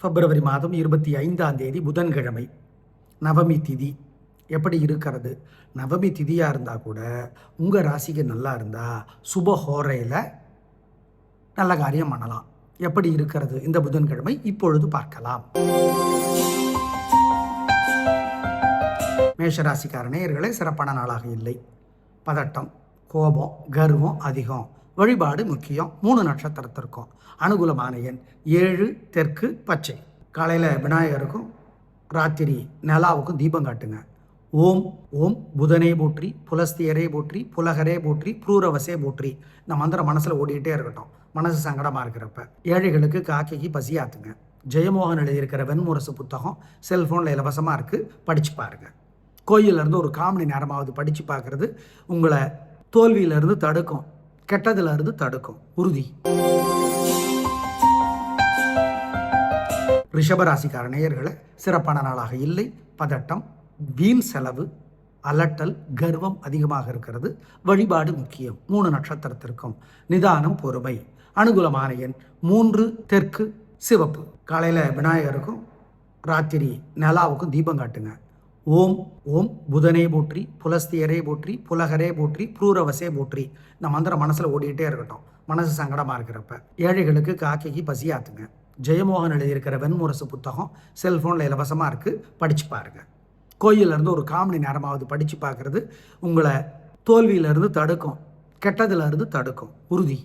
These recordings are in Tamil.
பிப்ரவரி மாதம் 25ஆம் தேதி புதன்கிழமை, நவமி திதி எப்படி இருக்கிறது? நவமி திதியாக இருந்தால் கூட உங்கள் ராசிக்கு நல்லா இருந்தால் சுபஹோரையில் நல்ல காரியம் பண்ணலாம். எப்படி இருக்கிறது இந்த புதன்கிழமை? இப்பொழுது பார்க்கலாம். மேஷராசிக்கார நேயர்களே, சிறப்பான நாளாக இல்லை. பதட்டம், கோபம், கர்வம் அதிகம். வழிபாடு முக்கியம். 3 நட்சத்திரத்திற்கும். அனுகூலமான எண் 7, தெற்கு, பச்சை. காலையில் விநாயகருக்கும் ராத்திரி நிலாவுக்கும் தீபம் காட்டுங்க. ஓம் ஓம் புதனே போற்றி, புலஸ்தியரே போற்றி, புலகரே போற்றி, புரூரவசே போற்றி. இந்த மந்திரம் மனசில் ஓடிக்கிட்டே இருக்கட்டும். மனசு சங்கடமாக இருக்கிறப்ப ஏழைகளுக்கு காக்கைக்கு பசியாத்துங்க. ஜெயமோகன் எழுதியிருக்கிற வெண்முரசு புத்தகம் செல்ஃபோனில் இலவசமாக இருக்குது, படித்து பாருங்கள். கோயிலிருந்து ஒரு 1/4 மணி நேரமாவது படித்து பார்க்குறது உங்களை தோல்வியிலிருந்து தடுக்கும், கெட்டதிலிருந்து தடுக்கும், உறுதி. ரிஷபராசிக்கார நேயர்களை, சிறப்பான நாளாக இல்லை. பதட்டம், வீண் செலவு, அலட்டல், கர்வம் அதிகமாக இருக்கிறது. வழிபாடு முக்கியம். 3 நட்சத்திரத்திற்கும். நிதானம், பொறுமை. அனுகூலமான எண் 3, தெற்கு, சிவப்பு. காலையில் விநாயகருக்கும் ராத்திரி நிலாவுக்கும் தீபம் காட்டுங்க. ஓம் ஓம் புதனே போற்றி, புலஸ்தியரே போற்றி, புலகரே போற்றி, புரூரவசே போற்றி. இந்த மந்திரம் மனசில் ஓடிக்கிட்டே இருக்கட்டும். மனசு சங்கடமாக இருக்கிறப்ப ஏழைகளுக்கு காக்கைக்கு பசியாத்துங்க. ஜெயமோகன் எழுதியிருக்கிற வெண்முரசு புத்தகம் செல்ஃபோனில் இலவசமாக இருக்குது, படித்து பாருங்கள். கோயிலிருந்து ஒரு 1/4 மணி நேரமாவது படித்து பார்க்குறது உங்களை தோல்வியிலிருந்து தடுக்கும், கெட்டதிலிருந்து தடுக்கும், உறுதி.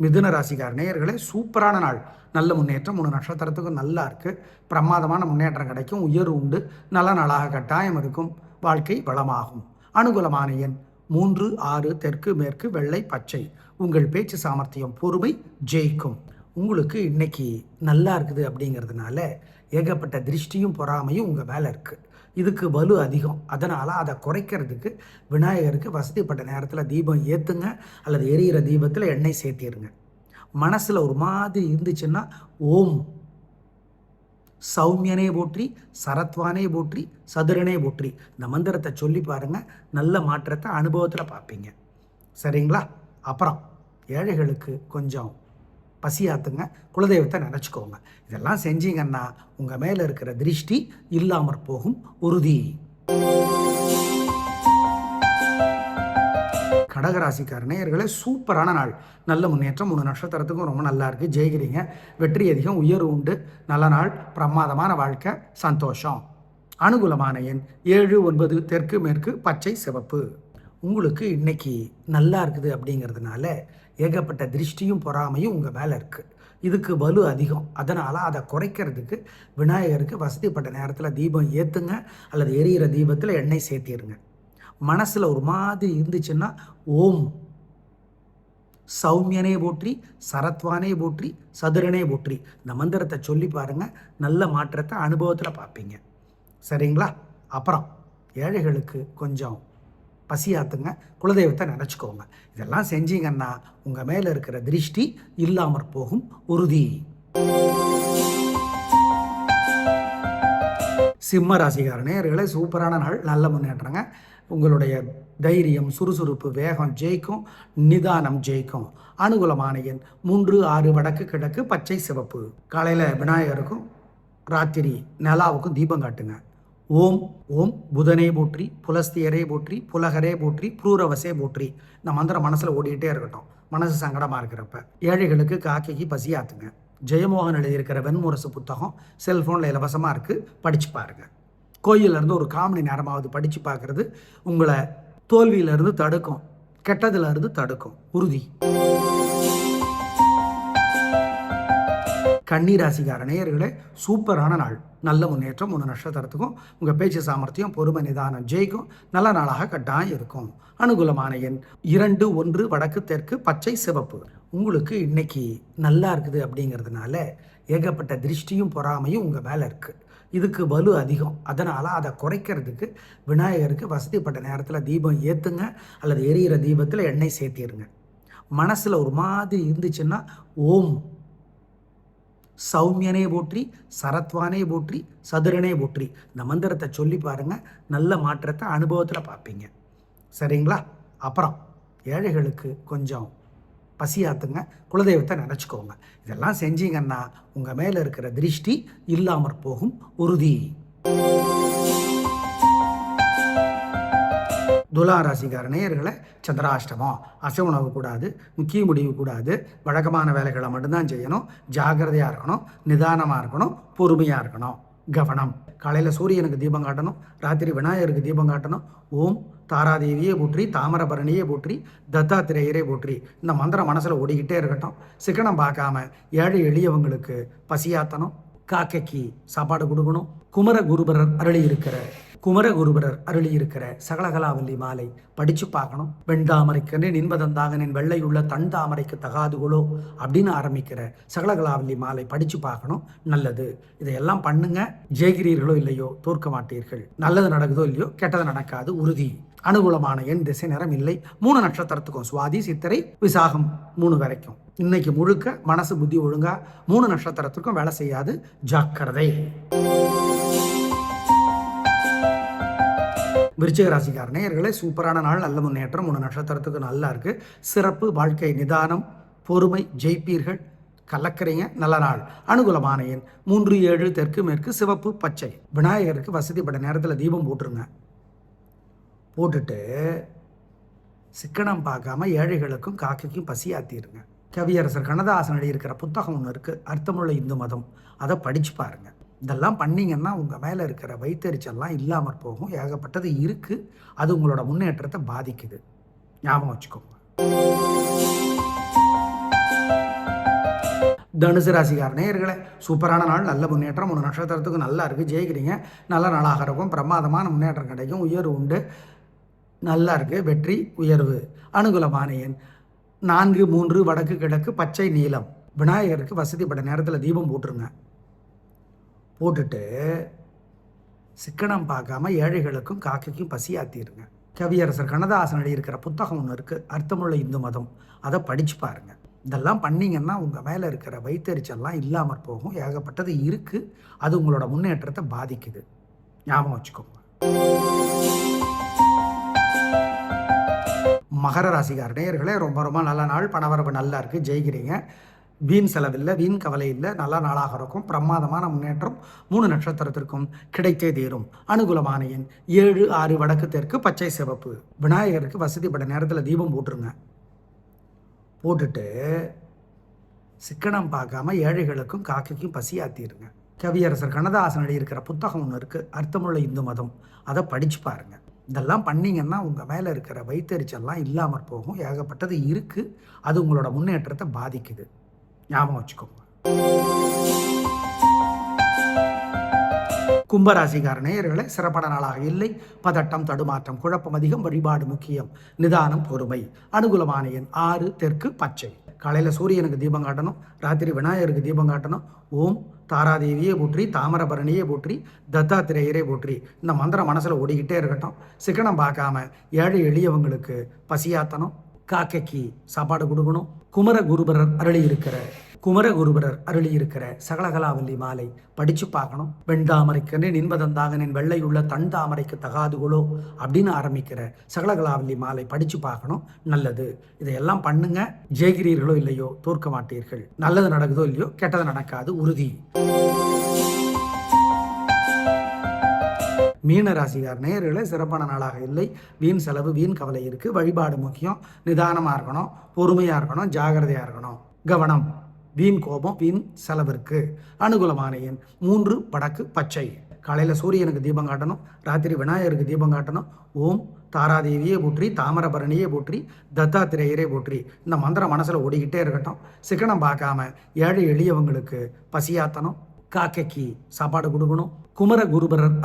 மிதுன ராசிக்கார நேயர்களே, சூப்பரான நாள். நல்ல முன்னேற்றம். 3 நட்சத்திரத்துக்கும் நல்லா இருக்குது. பிரமாதமான முன்னேற்றம் கிடைக்கும். உயர்வு உண்டு. நல்ல நாளாக கட்டாயம் இருக்கும். வாழ்க்கை வளமாகும். அனுகூலமான எண் 3, 6, தெற்கு, மேற்கு, வெள்ளை, பச்சை. உங்கள் பேச்சு சாமர்த்தியம், பொறுமை ஜெயிக்கும். உங்களுக்கு இன்னைக்கு நல்லா இருக்குது அப்படிங்கிறதுனால ஏகப்பட்ட திருஷ்டியும் பொறாமையும் உங்கள் மேலே இருக்குது. இதுக்கு வலு அதிகம். அதனால் அதை குறைக்கிறதுக்கு விநாயகருக்கு வசதிப்பட்ட நேரத்தில் தீபம் ஏற்றுங்க, அல்லது எரியிற தீபத்தில் எண்ணெய் சேர்த்திடுங்க. மனசில் ஒரு மாதிரி இருந்துச்சுன்னா ஓம் சௌமியனே போற்றி, சரத்வானே போற்றி, சதுரனே போற்றி. இந்த மந்திரத்தை சொல்லி பாருங்கள். நல்ல மாற்றத்தை அனுபவத்தில் பார்ப்பீங்க. சரிங்களா? அப்புறம் ஏழைகளுக்கு கொஞ்சம் பசியாத்துங்க. குலதெய்வத்தை நினச்சிக்கோங்க. இதெல்லாம் செஞ்சீங்கன்னா உங்கள் மேலே இருக்கிற திருஷ்டி இல்லாமற் போகும், உறுதி. கடகராசிக்கார நேயர்களே, சூப்பரான நாள். நல்ல முன்னேற்றம். 3 நட்சத்திரத்துக்கும் ரொம்ப நல்லா இருக்குது. ஜெயிக்கிறீங்க. வெற்றி அதிகம். உயர்வு உண்டு. நல்ல நாள். பிரமாதமான வாழ்க்கை. சந்தோஷம். அனுகூலமான எண் 7, 9, தெற்கு, மேற்கு, பச்சை, சிவப்பு. உங்களுக்கு இன்னைக்கு நல்லா இருக்குது அப்படிங்கிறதுனால ஏகப்பட்ட திருஷ்டியும் பொறாமையும் உங்கள் மேலே இருக்குது. இதுக்கு வலு அதிகம். அதனால் அதை குறைக்கிறதுக்கு விநாயகருக்கு வசதிப்பட்ட நேரத்தில் தீபம் ஏற்றுங்க, அல்லது எரியிற தீபத்தில் எண்ணெய் சேர்த்திடுங்க. மனசில் ஒரு மாதிரி இருந்துச்சுன்னா ஓம் சௌமியனே போற்றி, சரத்வானே போற்றி, சதுரனே போற்றி. இந்த மந்திரத்தை சொல்லி பாருங்கள். நல்ல மாற்றத்தை அனுபவத்தில் பார்ப்பீங்க. சரிங்களா? அப்புறம் ஏழைகளுக்கு கொஞ்சம் பசியாத்துங்க. குலதெய்வத்தை நினச்சிக்கோங்க. இதெல்லாம் செஞ்சீங்கன்னா உங்கள் மேலே இருக்கிற திருஷ்டி இல்லாமற் போகும், உறுதி. சிம்ம ராசிக்கார நேயர்களே, சூப்பரான நாள். நல்ல முன்னேற்றங்க. உங்களுடைய தைரியம், சுறுசுறுப்பு, வேகம் ஜெயிக்கும். நிதானம் ஜெயிக்கும். அனுகூலமான எண் 3, 6, வடக்கு, கிழக்கு, பச்சை, சிவப்பு. காலையில் விநாயகருக்கும் ராத்திரி நிலாவுக்கும் தீபம் காட்டுங்க. ஓம் ஓம் புதனே போற்றி, புலஸ்தியரே போற்றி, புலகரே போற்றி, புரூரவசே போற்றி. இந்த மந்திரம் மனசில் ஓடிக்கிட்டே இருக்கட்டும். மனசு சங்கடமாக இருக்கிறப்ப ஏழைகளுக்கு காக்கைக்கு பசியாத்துங்க. ஜெயமோகன் எழுதியிருக்கிற வெண்முரசு புத்தகம் செல்ஃபோனில் இலவசமாக இருக்குது, படித்து பாருங்கள். கோயிலிருந்து ஒரு 1/4 மணி நேரமாவது படித்து பார்க்குறது உங்களை தோல்வியிலிருந்து தடுக்கும், கெட்டதிலிருந்து தடுக்கும், உறுதி. கன்னிராசிக்கார நேயர்களே, சூப்பரான நாள். நல்ல முன்னேற்றம். 3 நட்சத்திரத்துக்கும். உங்கள் பேச்சு சாமர்த்தியம், பொறுமை, நிதானம் ஜெயிக்கும். நல்ல நாளாக கட்டாயம் இருக்கும். அனுகூலமான எண் 2, 1, வடக்கு, தெற்கு, பச்சை, சிவப்பு. உங்களுக்கு இன்னைக்கு நல்லா இருக்குது அப்படிங்கிறதுனால ஏகப்பட்ட திருஷ்டியும் பொறாமையும் உங்கள் மேலே இருக்குது. இதுக்கு வலு அதிகம். அதனால் அதை குறைக்கிறதுக்கு விநாயகருக்கு வசதிப்பட்ட நேரத்தில் தீபம் ஏற்றுங்க, அல்லது எரியிற தீபத்தில் எண்ணெய் சேர்த்திடுங்க. மனசில் ஒரு மாதிரி இருந்துச்சுன்னா ஓம் சௌமியனே போற்றி, சரத்வானே போற்றி, சதுரனே போற்றி. இந்த மந்திரத்தை சொல்லி பாருங்கள். நல்ல மாற்றத்தை அனுபவத்தில் பார்ப்பீங்க. சரிங்களா? அப்புறம் ஏழைகளுக்கு கொஞ்சம் பசியாத்துங்க, குலதெய்வத்தை நினச்சிக்கோங்க. இதெல்லாம் செஞ்சீங்கன்னா உங்கள் மேலே இருக்கிற திருஷ்டி இல்லாமற் போகும் உறுதி. துலா ராசிக்கார நேயர்களை சந்திராஷ்டமம், அசைவ உணவு கூடாது, முக்கிய முடிவு கூடாது, வழக்கமான வேலைகளை மட்டும்தான் செய்யணும், ஜாகிரதையாக இருக்கணும், நிதானமாக இருக்கணும், பொறுமையாக இருக்கணும். கவனம். காலையில் சூரியனுக்கு தீபம் காட்டணும், ராத்திரி விநாயகருக்கு தீபம் காட்டணும். ஓம் தாராதேவியே போற்றி, தாமிரபரணியே போற்றி, தத்தாத்திரேயரே போற்றி. இந்த மந்திரம் மனசில் ஓடிக்கிட்டே இருக்கட்டும். சிக்கனம் பார்க்காம ஏழை எளியவங்களுக்கு பசியாத்தணும், காக்கைக்கு சாப்பாடு கொடுக்கணும். குமரகுருபரர் அருளி இருக்கிற சகலகலாவல்லி மாலை படிச்சு பார்க்கணும். வெண்தாமரைக்கன்று நின்பதந்தாகனின் வெள்ளையுள்ள தன் தாமரைக்கு தகாதுகளோ அப்படின்னு ஆரம்பிக்கிற சகலகலாவல்லி மாலை படிச்சு பார்க்கணும். நல்லது. இதையெல்லாம் பண்ணுங்க. ஜெயிக்கிறீர்களோ இல்லையோ தோற்க மாட்டீர்கள். நல்லது நடக்குதோ இல்லையோ கெட்டது நடக்காது உறுதி. அனுகூலமான எண், திசை, நிறம் இல்லை. 3 நட்சத்திரத்துக்கும் சுவாதி, சித்திரை, விசாகம் 3 வரைக்கும். இன்னைக்கு முழுக்க மனசு புத்தி ஒழுங்கா 3 நட்சத்திரத்துக்கும் வேலை செய்யாது. ஜாக்கிரதை. விருச்சிக ராசிக்கார நேயர்களே, சூப்பரான நாள், நல்ல முன்னேற்றம். 3 நட்சத்திரத்துக்கு நல்லா இருக்கு. சிறப்பு வாழ்க்கை, நிதானம், பொறுமை, ஜெயிப்பீர்கள், கலக்கிறீங்க. நல்ல நாள். அனுகூலமான எண் 3, 7, தெற்கு மேற்கு, சிவப்பு, பச்சை. விநாயகருக்கு வசதிப்பட்ட நேரத்தில் தீபம் போட்டுருங்க. போட்டுட்டு சிக்கனம் பார்க்காம ஏழைகளுக்கும் காக்கைக்கும் பசியாத்திருங்க. கவியரசர் கண்ணதாசன் எழுதியிருக்கிற புத்தகம் ஒன்று இருக்குது, அர்த்தமுள்ள இந்து மதம். அதை படித்து பாருங்கள். இதெல்லாம் பண்ணிங்கன்னா உங்கள் மேலே இருக்கிற வைத்தறிச்சல்லாம் இல்லாமற் போகும். ஏகப்பட்டது இருக்குது. அது உங்களோட முன்னேற்றத்தை பாதிக்குது. ஞாபகம் வச்சுக்கோங்க. தனுசு ராசிக்கார நேயர்களே, சூப்பரான நாள், நல்ல முன்னேற்றம். 3 நட்சத்திரத்துக்கு நல்லா இருக்குது. ஜெயிக்கிறீங்க. நல்ல நாளாக இருக்கும். பிரமாதமான முன்னேற்றம் கிடைக்கும். உயர்வு உண்டு. நல்லா இருக்குது. வெற்றி, உயர்வு. அனுகூலமான எண் 4, 3, வடக்கு கிழக்கு, பச்சை, நீலம். விநாயகருக்கு வசதிப்பட்ட நேரத்தில் தீபம் போட்டுருங்க. போட்டுட்டு சிக்கனம் பார்க்காம ஏழைகளுக்கும் காக்கைக்கும் பசியாத்திருங்க. கவியரசர் கண்ணதாசன் எழுதியிருக்கிற புத்தகம் ஒன்று இருக்குது, அர்த்தமுள்ள இந்து மதம். அதை படித்து பாருங்கள். இதெல்லாம் பண்ணிங்கன்னா உங்கள் மேலே இருக்கிற வைத்தறிச்சல்லாம் இல்லாமற் போகும். ஏகப்பட்டது இருக்குது. அது உங்களோட முன்னேற்றத்தை பாதிக்குது. ஞாபகம் வச்சுக்கோங்க. மகர ராசிக்கார நேயர்களே, ரொம்ப ரொம்ப நல்ல நாள். பணவரவு நல்லா இருக்குது. ஜெயிக்கிறீங்க. வீண் செலவில்லை, வீண் கவலை இல்லை. நல்ல நாளாக இருக்கும். பிரமாதமான முன்னேற்றம் 3 நட்சத்திரத்திற்கும் கிடைத்தே தீரும். அனுகூலமான எண் 7, 6, வடக்கு தெற்கு, பச்சை, சிவப்பு. விநாயகருக்கு வசதிப்பட்ட நேரத்தில் தீபம் போட்டுருங்க. போட்டுட்டு சிக்கனம் பார்க்காம ஏழைகளுக்கும் காக்கைக்கும் பசியாத்திருங்க. கவியரசர் கண்ணதாசன் எழுதியிருக்கிற புத்தகம் ஒன்று இருக்குது, அர்த்தமுள்ள இந்து மதம். அதை படித்து பாருங்கள். இதெல்லாம் பண்ணிங்கன்னா உங்கள் மேலே இருக்கிற வைத்தறிச்சல்லாம் இல்லாமற் போகும். ஏகப்பட்டது இருக்குது. அது உங்களோட முன்னேற்றத்தை பாதிக்குது. ஞாபகம் வச்சுக்கோங்க. கும்பராசிக்கார நேயர்களே, சிறப்பான நாளாக இல்லை. பதட்டம், தடுமாற்றம், குழப்பம் அதிகம். வழிபாடு முக்கியம். நிதானம், பொறுமை. அனுகூலமான எண் 6, தெற்கு, பச்சை. காலையில் சூரியனுக்கு தீபம் காட்டணும், ராத்திரி விநாயகருக்கு தீபம் காட்டணும். ஓம் தாராதேவியே போற்றி, தாமிரபரணியே போற்றி, தத்தாத்திரேயரே போற்றி. இந்த மந்திரம் மனசில் ஓடிக்கிட்டே இருக்கட்டும். சிக்கனம் பார்க்காம ஏழை எளியவங்களுக்கு பசியாத்தணும், காக்கைக்கு சாப்பாடு கொடுக்கணும். குமரகுருபரர் அருளி இருக்கிற சகலகலாவல்லி மாலை படித்து பார்க்கணும். வெண்தாமரைக்கன்று நின்பதந்தாகனின் வெள்ளையுள்ள தன் தாமரைக்கு தகாதுகளோ அப்படின்னு ஆரம்பிக்கிற சகலகலாவல்லி மாலை படித்து பார்க்கணும். நல்லது. இதையெல்லாம் பண்ணுங்க. ஜெயிக்கிறீர்களோ இல்லையோ தோற்க மாட்டீர்கள். நல்லது நடக்குதோ இல்லையோ கெட்டது நடக்காது உறுதி. மீன ராசிக்கார் நேயர்களே, சிறப்பான நாளாக இல்லை. வீண் செலவு, வீண் கவலை இருக்குது. வழிபாடு முக்கியம். நிதானமாக இருக்கணும், பொறுமையாக இருக்கணும், ஜாகிரதையாக இருக்கணும். கவனம். வீண் கோபம், வீண் செலவிற்கு. அனுகூலமான எண் 3, வடக்கு, பச்சை. காலையில் சூரியனுக்கு தீபம் காட்டணும், ராத்திரி விநாயகருக்கு தீபம் காட்டணும். ஓம் தாராதேவியே போற்றி, தாமிரபரணியே போற்றி, தத்தாத்திரேயரே போற்றி. இந்த மந்திரம் மனசில் ஓடிக்கிட்டே இருக்கட்டும். சிக்கனம் பார்க்காம ஏழை எளியவங்களுக்கு பசியாத்தணும், காக்கைக்கு சாப்பாடு கொடுக்கணும். குமரகுருபரர்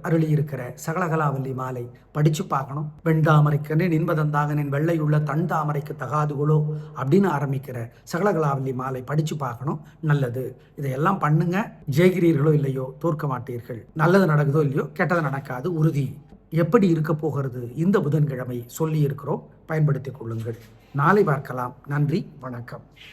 அருளி இருக்கிற சகலகலாவல்லி மாலை படித்து பார்க்கணும். வெண்தாமரைக்கன்று நின்பதந்தாகனின் வெள்ளையுள்ள தன் தாமரைக்கு தகாதுகளோ அப்படின்னு ஆரம்பிக்கிற சகலகலாவல்லி மாலை படித்து பார்க்கணும். நல்லது. இதையெல்லாம் பண்ணுங்க. ஜெயிக்கிறீர்களோ இல்லையோ தோற்க மாட்டீர்கள். நல்லது நடக்குதோ இல்லையோ கெட்டது நடக்காது உறுதி. எப்படி இருக்க போகிறது இந்த புதன்கிழமை சொல்லி இருக்கிறோம். பயன்படுத்திக் கொள்ளுங்கள். நாளை பார்க்கலாம். நன்றி, வணக்கம்.